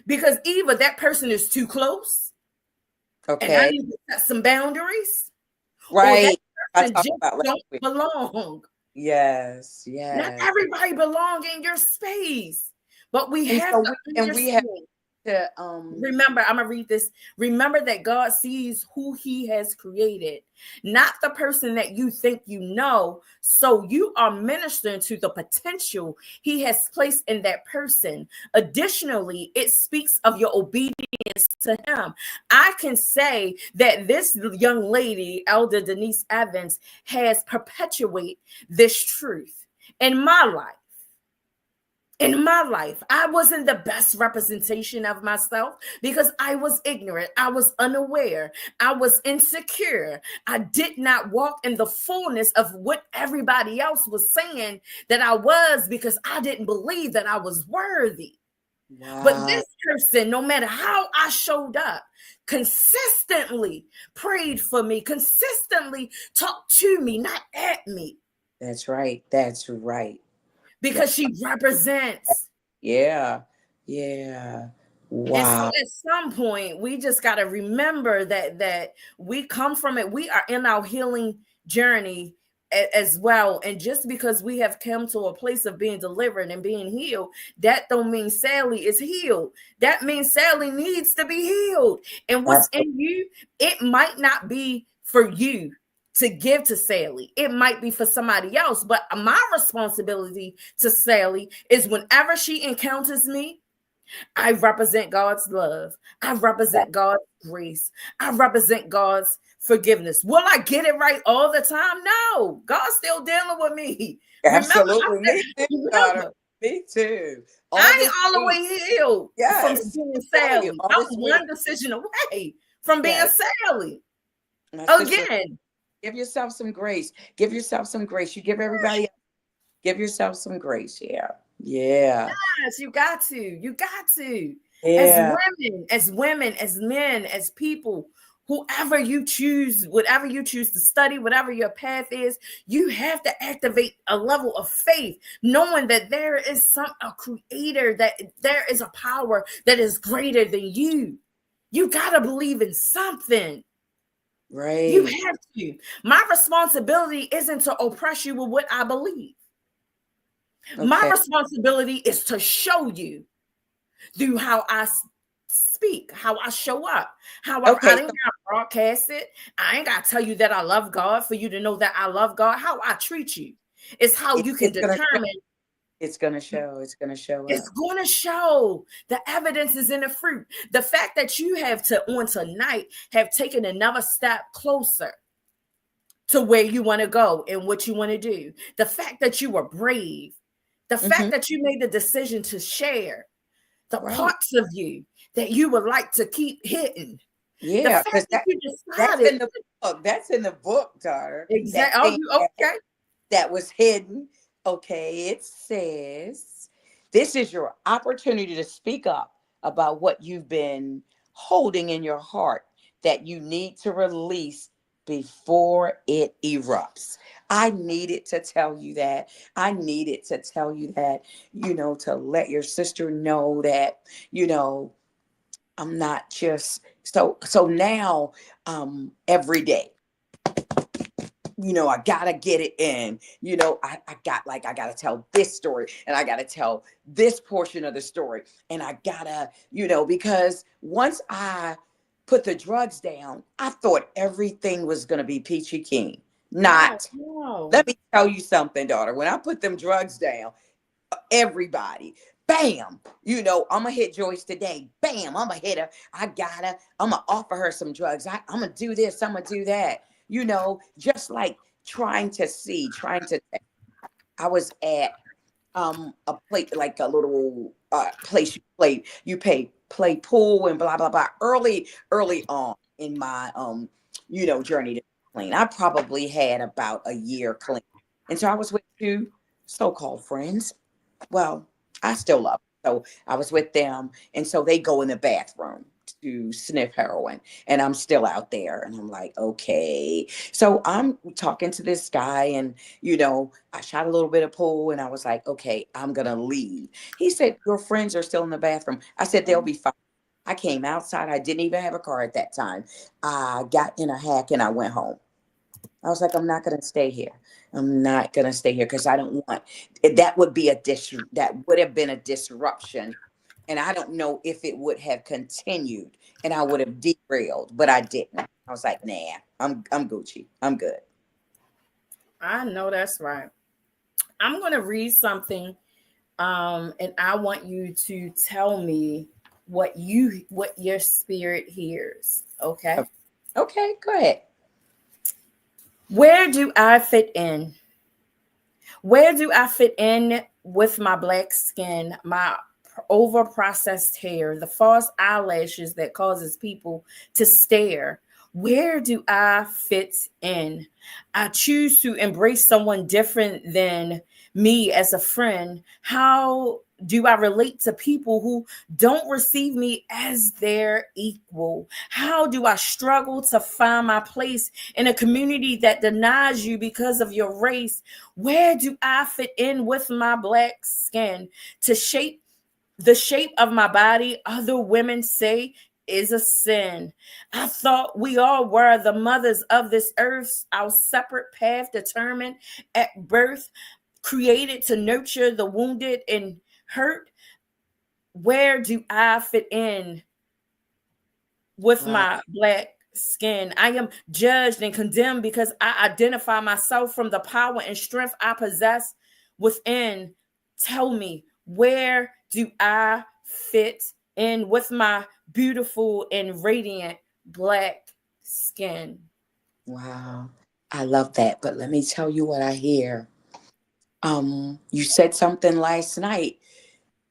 because either that person is too close and I Okay. need to set some boundaries, or that Right. I person talked just about last don't week. belong. Yes. Not Yes. everybody belong in your space, but we And have so to we have understand. to Remember, I'm gonna read this. Remember that God sees who He has created, not the person that you think you know. So you are ministering to the potential He has placed in that person. Additionally, it speaks of your obedience to Him. I can say that this young lady, Elder Denise Evans, has perpetuated this truth in my life. In my life, I wasn't the best representation of myself because I was ignorant. I was unaware. I was insecure. I did not walk in the fullness of what everybody else was saying that I was, because I didn't believe that I was worthy. But wow. this person, no matter how I showed up, consistently prayed for me, consistently talked to me, not at me, That's right. That's right. because she represents. Yeah. Yeah. And so Wow. at some point, we just got to remember that we come from it. We are in our healing journey as well. And just because we have come to a place of being delivered and being healed, that don't mean Sally is healed. That means Sally needs to be healed. And what's Absolutely. in you, it might not be for you to give to Sally. It might be for somebody else. But my responsibility to Sally is, whenever she encounters me, I represent God's love. I represent God's grace. I represent God's forgiveness. Will I get it right all the time? No. God's still dealing with me. Remember, Absolutely. Me too, daughter. remember, Me too. All I ain't this all the week. way healed from Yes. being I'm telling you, Sally. all I'm this week. one decision away from being Yes. Sally. My sister, Again, give yourself some grace. Give yourself some grace. You give everybody else. Give yourself some grace. Yeah. Yeah. yes, you got to. You got to. Yeah. As women, as men, as people, whoever you choose, whatever you choose to study, whatever your path is, you have to activate a level of faith, knowing that there is a creator, that there is a power that is greater than you. You got to believe in something. You Right. have to. My responsibility isn't to oppress you with what I believe. My Okay. responsibility is to show you through how I speak, how I show up, I Okay. didn't So got to broadcast it. I ain't got to tell you that I love God for you to know that I love God. How I treat you is how you can it's gonna show. determine. It's gonna show. It's gonna show It's up. going to show. The evidence is in the fruit. The fact that you have on tonight have taken another step closer to where you want to go and what you want to do. The fact that you were brave. The Hmm. fact that you made the decision to share. the Right. parts of you that you would like to keep hidden. The Yeah, fact because that you that's decided in the book. That's in the book, daughter. That exactly. Oh, thing you that, okay? that was hidden. Okay, it says this is your opportunity to speak up about what you've been holding in your heart that you need to release before it erupts. I needed to tell you that. I needed to tell you that, to let your sister know that, you know, I'm not just so now every day, I gotta get it in. I gotta tell this story and I gotta tell this portion of the story. And I gotta, because once I put the drugs down, I thought everything was gonna be peachy keen. Oh, Not. no. Let me tell you something, daughter. When I put them drugs down, everybody. Bam, I'm gonna hit Joyce today. Bam, I'm gonna hit her. I'm gonna offer her some drugs. I'm gonna do this, I'm gonna do that. Just like trying to. I was at a play like a little place play pool and blah blah blah early on in my journey to clean. I probably had about a year clean, and so I was with two so-called friends. Well, I still love them. So I was with them, and so they go in the bathroom to sniff heroin, and I'm still out there, and I'm like, okay. So I'm talking to this guy, and I shot a little bit of pool, and I was like, okay, I'm gonna leave. He said, your friends are still in the bathroom. I said, they'll be fine. I came outside. I didn't even have a car at that time. I got in a hack and I went home. I was like, I'm not going to stay here. I'm not going to stay here because I don't want that would have been a disruption. And I don't know if it would have continued and I would have derailed, but I didn't. I was like, nah, I'm Gucci. I'm good. I know that's right. I'm going to read something, and I want you to tell me what your spirit hears. Okay. Okay, go ahead. Where do I fit in? Where do I fit in with my black skin, my over processed hair, the false eyelashes that causes people to stare? Where do I fit in? I choose to embrace someone different than me as a friend. How do I relate to people who don't receive me as their equal? How do I struggle to find my place in a community that denies you because of your race? Where do I fit in with my black skin? To shape the shape of my body, other women say is a sin. I thought we all were the mothers of this earth, our separate path determined at birth, created to nurture the wounded and hurt. Where do I fit in with Wow. my black skin? I am judged and condemned because I identify myself from the power and strength I possess within. Tell me, where do I fit in with my beautiful and radiant black skin? Wow. I love that. But let me tell you what I hear. You said something last night.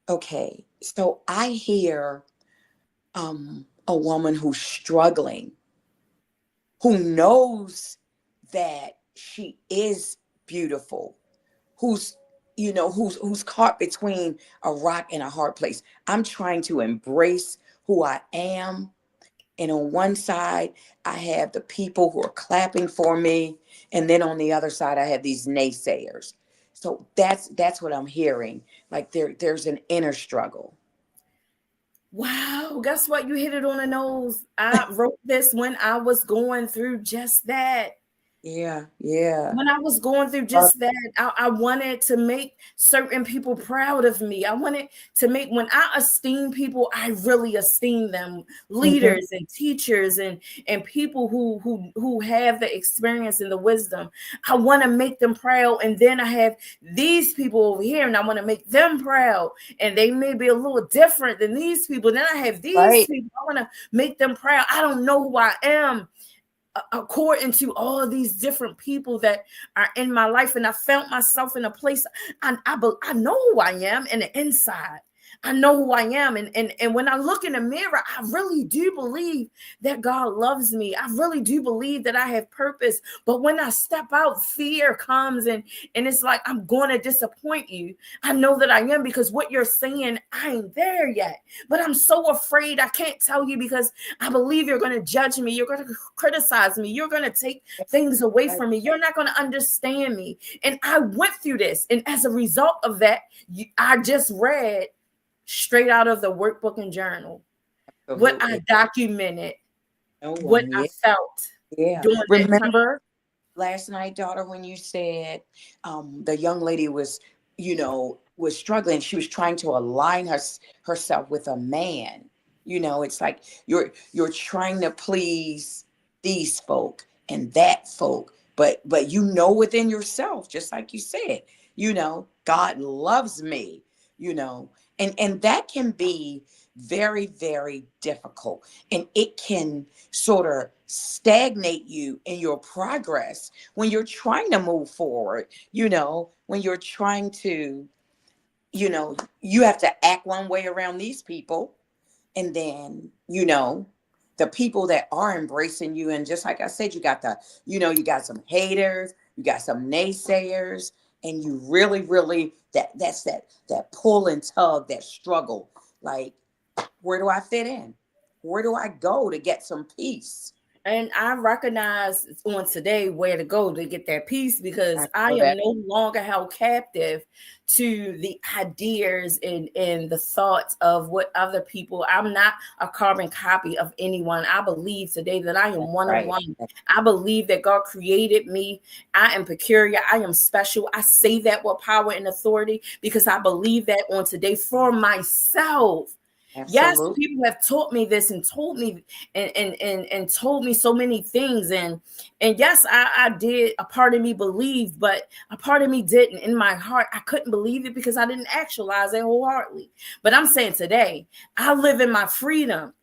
Okay. So I hear a woman who's struggling, who knows that she is beautiful, who's who's caught between a rock and a hard place. I'm trying to embrace who I am, and on one side I have the people who are clapping for me, and then on the other side I have these naysayers. So that's what I'm hearing. Like there's an inner struggle. Wow, guess what? You hit it on the nose. I wrote this when I was going through just that. Yeah, yeah. When I was going through just that, I wanted to make certain people proud of me. I wanted to make, when I esteem people, I really esteem them, Mhm. leaders and teachers and people who have the experience and the wisdom. I want to make them proud. And then I have these people over here, and I want to make them proud. And they may be a little different than these people. Then I have these Right. people. I want to make them proud. I don't know who I am according to all of these different people that are in my life, and I found myself in a place I know who I am in the inside. I know who I am. And when I look in the mirror, I really do believe that God loves me. I really do believe that I have purpose. But when I step out, fear comes and it's like, I'm going to disappoint you. I know that I am, because what you're saying, I ain't there yet. But I'm so afraid I can't tell you, because I believe you're going to judge me. You're going to criticize me. You're going to take things away from me. You're not going to understand me. And I went through this. And as a result of that, I just read straight out of the workbook and journal what I Absolutely. documented, No what one. I Yeah. felt Yeah. during that time. Remember last night, daughter, when you said the young lady was, was struggling. She was trying to align herself with a man. It's like you're trying to please these folk and that folk, but within yourself, just like you said, God loves me, and that can be very, very difficult, and it can sort of stagnate you in your progress when you're trying to move forward, when you're trying to, you have to act one way around these people. And then, the people that are embracing you. And just like I said, you got some haters, you got some naysayers, and you really, really, that pull and tug, that struggle. Like, where do I fit in? Where do I go to get some peace? And I recognize on today where to go to get that peace, because I I know am that. no longer held captive to the ideas and the thoughts of what other people. I'm not a carbon copy of anyone. I believe today that I am That's one of right. one. I believe that God created me. I am peculiar. I am special. I say that with power and authority, because I believe that on today for myself. Yes, Absolutely. people have taught me this and told me and told me so many things. And yes, I did. A part of me believed, but a part of me didn't. In my heart, I couldn't believe it because I didn't actualize it wholeheartedly. But I'm saying today, I live in my freedom.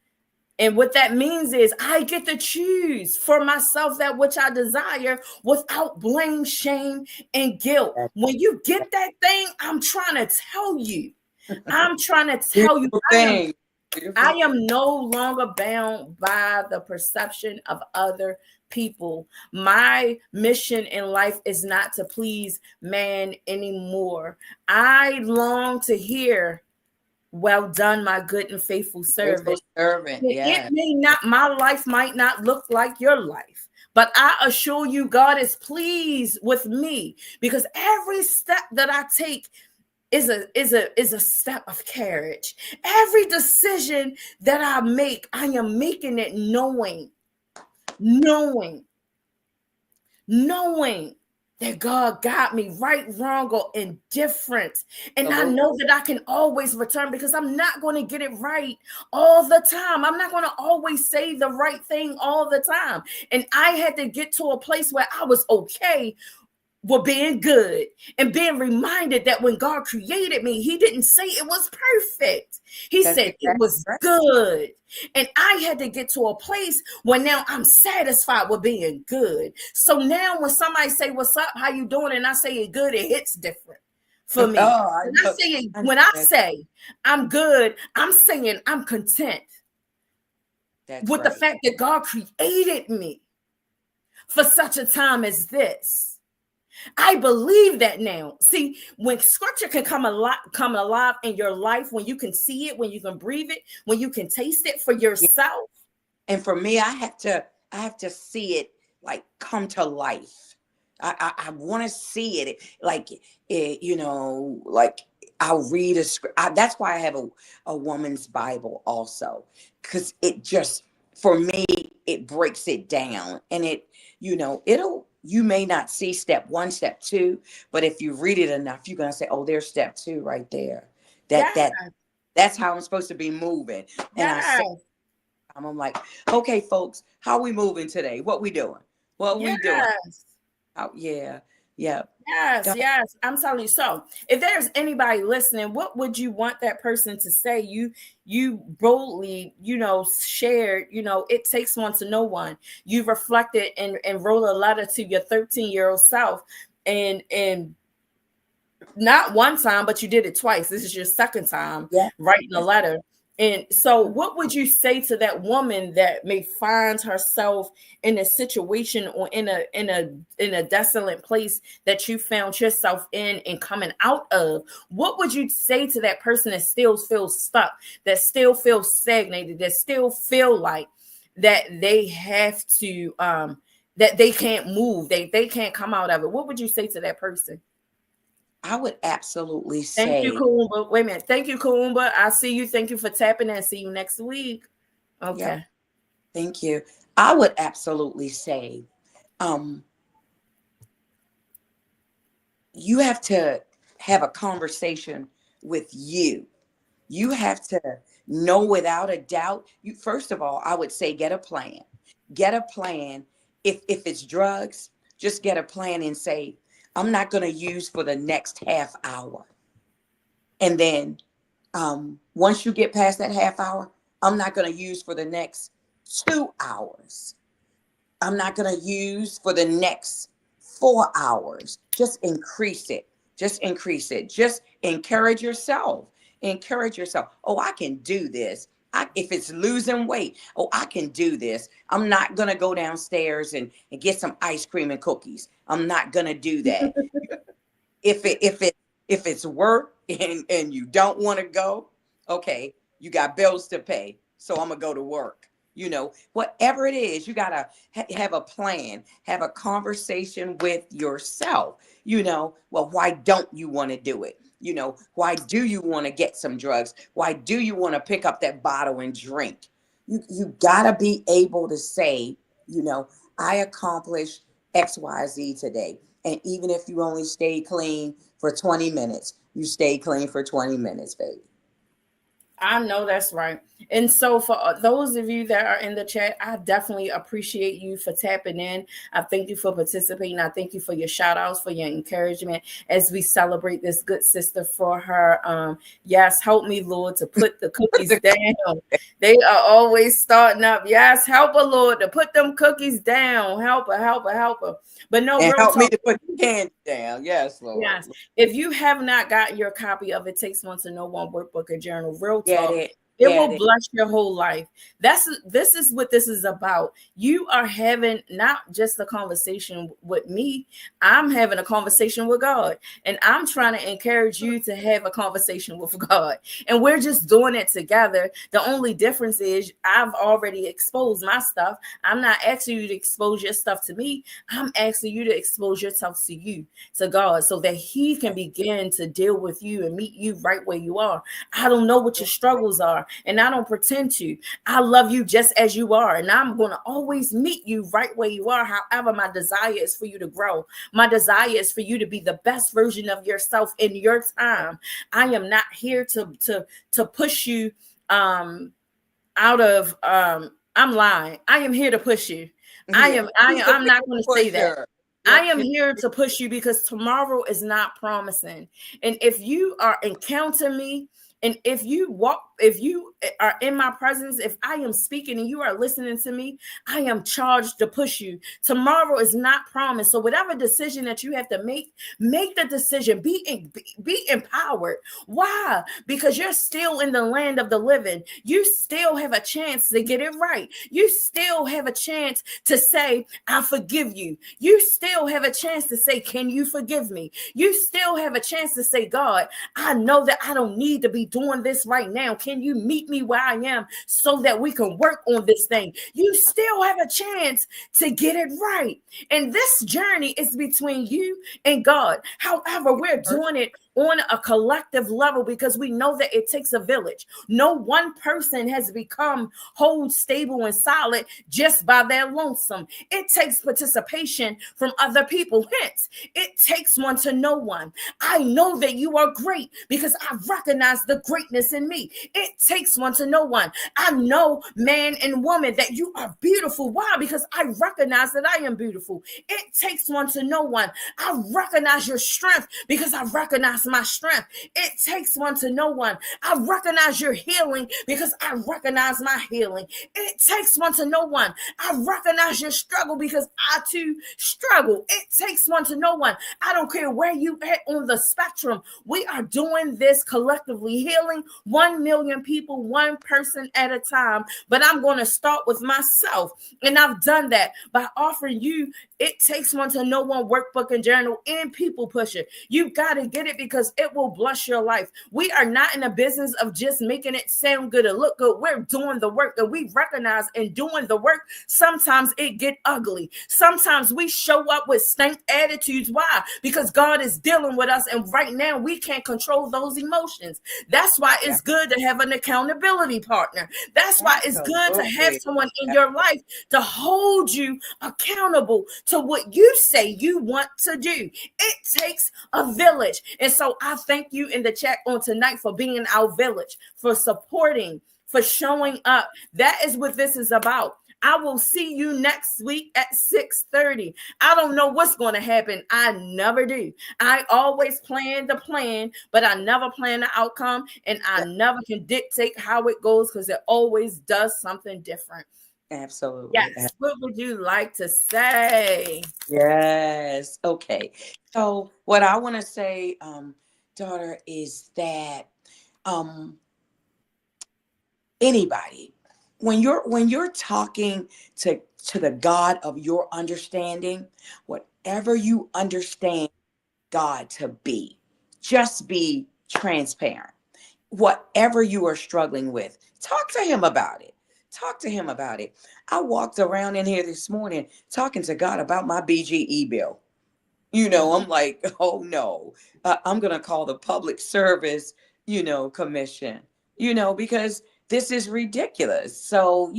And what that means is I get to choose for myself that which I desire without blame, shame, and guilt. That's When you get that thing, I'm trying to tell you. I'm trying to tell you, beautiful thing. I Beautiful. am no longer bound by the perception of other people. My mission in life is not to please man anymore. I long to hear, "Well done, my good and faithful Faithful servant." servant. It Yeah. may not, my life might not look like your life, but I assure you, God is pleased with me, because every step that I take is a step of carriage. Every decision that I make, I am making it knowing, knowing that God got me right, wrong, or indifferent. And I Absolutely. know that I can always return, because I'm not going to get it right all the time. I'm not going to always say the right thing all the time. And I had to get to a place where I was okay with being good and being reminded that when God created me, He didn't say it was perfect. He That's said it exactly was right. good. And I had to get to a place where now I'm satisfied with being good. So now when somebody say, "What's up? How you doing?" and I say it good, it hits different for me. Oh, I know. I know When I that. say I'm good, I'm saying I'm content That's with the right. fact that God created me for such a time as this. I believe that now. See, when scripture can come alive in your life, when you can see it, when you can breathe it, when you can taste it for Yeah. yourself. And for me, I have to see it like come to life. I want to see it like like I'll read a script. That's why I have a woman's Bible also, because it just, for me, it breaks it down, and you may not see step one, step two, but if you read it enough, you're gonna say, "Oh, there's step two right there." That Yeah, that that's how I'm supposed to be moving, and I yeah, say, I'm like, "Okay, folks, how we moving today? What we doing? What we doing?" yes. Yeah, yeah. Yes, Don't- yes. I'm telling you. So, if there's anybody listening, what would you want that person to say? You boldly, shared, it takes one to know one. You reflected and wrote a letter to your 13-year-old self and Not one time, but you did it twice. This is your second time Yeah. writing a letter. And so what would you say to that woman that may find herself in a situation or in a desolate place that you found yourself in and coming out of? What would you say to that person that still feels stuck, that still feels stagnated, that still feel like that they have to that they can't move, they can't come out of it? What would you say to that person? I would absolutely Thank you, say, Kumba. Wait a minute. Thank you, Kumba. I see you. Thank you for tapping in. See you next week. yep, Okay. thank you. I would absolutely say, um, you have to have a conversation with you. You have to know without a doubt. You first of all, I would say get a plan. Get a plan. If it's drugs, just get a plan and say, I'm not going to use for the next half hour. And then once you get past that half hour, I'm not going to use for the next 2 hours. I'm not going to use for the next 4 hours. Just increase it. Just increase it. Just encourage yourself. Encourage yourself. Oh, I can do this. If it's losing weight, oh, I can do this. I'm not going to go downstairs and get some ice cream and cookies. I'm not going to do that. If it's work and you don't want to go, okay, you got bills to pay, so I'm gonna go to work. Whatever it is, you gotta have a plan, have a conversation with yourself. Well, why don't you want to do it? Why do you want to get some drugs? Why do you want to pick up that bottle and drink? You gotta be able to say, I accomplished XYZ today. And even if you only stay clean for 20 minutes, you stay clean for 20 minutes, baby. I know that's right. And so, for those of you that are in the chat, I definitely appreciate you for tapping in. I thank you for participating. I thank you for your shout outs, for your encouragement as we celebrate this good sister for her. Yes, help me, Lord, to put the cookies down. They are always starting up. Yes, help her, Lord, to put them cookies down. Help her, help her, help her. But no, And real help me talk. to put the candy down. Yes, Lord. Yes. If you have not got your copy of It Takes One to Know One workbook or journal, real Get talk, it. it Get will it. bless your whole life. This is what this is about. You are having not just a conversation with me, I'm having a conversation with God. And I'm trying to encourage you to have a conversation with God. And we're just doing it together. The only difference is I've already exposed my stuff. I'm not asking you to expose your stuff to me. I'm asking you to expose yourself to you, to God, so that He can begin to deal with you and meet you right where you are. I don't know what your struggles are, and I don't pretend to. I love you just as you are, and I'm going to always meet you right where you are. However, my desire is for you to grow. My desire is for you to be the best version of yourself in your time. I am not here to push you out of I'm lying. I am here to push you. I'm not going to say that. Pusher. I Yep. am here to push you because tomorrow is not promising. And if you are encounter me, and if you are in my presence, if I am speaking and you are listening to me, I am charged to push you. Tomorrow is not promised. So whatever decision that you have to make the decision. Be empowered. Why? Because you're still in the land of the living. You still have a chance to get it right. You still have a chance to say, I forgive you. You still have a chance to say, can you forgive me? You still have a chance to say, God, I know that I don't need to be doing this right now. Can you meet me where I am so that we can work on this thing? You still have a chance to get it right. And this journey is between you and God. However, we're doing it on a collective level because we know that it takes a village. No one person has become whole, stable, and solid just by their lonesome. It takes participation from other people. Hence, it takes one to know one. I know that you are great because I recognize the greatness in me. It takes one to know one. I know, man and woman, that you are beautiful. Why? Because I recognize that I am beautiful. It takes one to know one. I recognize your strength because I recognize recognize my strength. It takes one to know one. I recognize your healing because I recognize my healing. It takes one to know one. I recognize your struggle because I too struggle. It takes one to know one. I don't care where you at on the spectrum. We are doing this collectively, healing 1 million people, one person at a time. But I'm going to start with myself. And I've done that by offering you It Takes One to Know One workbook and journal and People Pusher. You got to get it because it will bless your life. We are not in the business of just making it sound good and look good. We're doing the work, and we recognize in doing the work, sometimes it get ugly. Sometimes we show up with stank attitudes. Why? Because God is dealing with us, and right now we can't control those emotions. That's why it's good to have an accountability partner. That's why it's good to have someone in your life to hold you accountable to what you say you want to do. It takes a village. And so I thank you in the chat on tonight for being our village, for supporting, for showing up. That is what this is about. I will see you next week at 6:30. I don't know what's going to happen. I never do. I always plan the plan, but I never plan the outcome, and I never can dictate how it goes because it always does something different. Absolutely. Yes. What would you like to say? Yes. Okay. So what I want to say, daughter, is that anybody, when you're talking to the God of your understanding, whatever you understand God to be, just be transparent. Whatever you are struggling with, talk to him about it. Talk to him about it. I walked around in here this morning talking to God about my BGE bill. I'm like, oh no, I'm going to call the public service, commission, because this is ridiculous. So,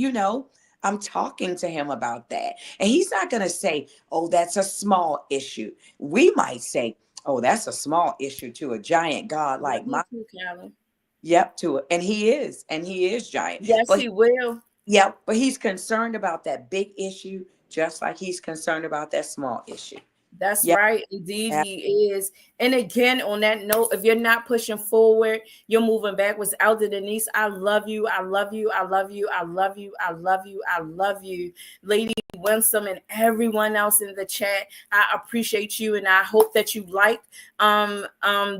I'm talking to him about that. And he's not going to say, oh, that's a small issue. We might say, oh, that's a small issue to a giant God like my. Yep, to it. And he is giant. Yes, but he will. Yep, but he's concerned about that big issue, just like he's concerned about that small issue. That's right. Indeed, he is. And again, on that note, if you're not pushing forward, you're moving backwards. Elder Denise, I love you. I love you. I love you. I love you. I love you. I love you. Lady Winsome and everyone else in the chat, I appreciate you, and I hope that you like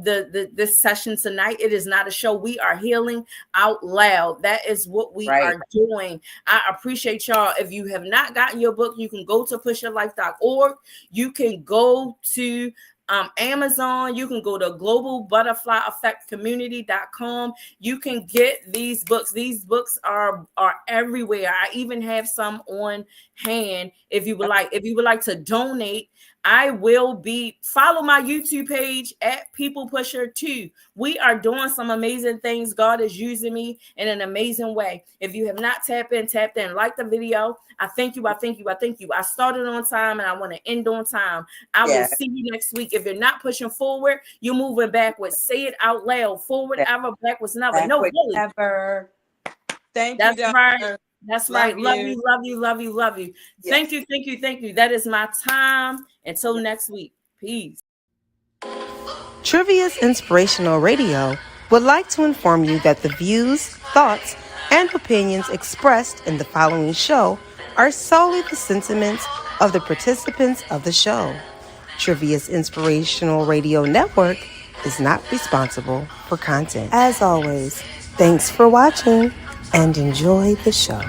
this session tonight. It is not a show. We are healing out loud. That is what we are doing. I appreciate y'all. If you have not gotten your book, you can go to pushyourlife.org. You can go to Amazon. You can go to globalbutterflyeffectcommunity.com. You can get these books. These books are everywhere. I even have some on hand. If you would like to donate, I will follow my YouTube page at People Pusher 2. We are doing some amazing things. God is using me in an amazing way. If you have not tapped in, like the video. I thank you. I thank you. I thank you. I started on time and I want to end on time. I will see you next week. If you're not pushing forward, you're moving backwards. Say it out loud. Forward ever, backwards never. Backward never. Thank you. That's right. That's right. Love you, love you, love you, love you. Yes. Thank you, thank you, thank you. That is my time. Until next week. Peace. T.R.I.V.I.A's Inspirational Radio would like to inform you that the views, thoughts, and opinions expressed in the following show are solely the sentiments of the participants of the show. T.R.I.V.I.A's Inspirational Radio Network is not responsible for content. As always, thanks for watching and enjoy the show.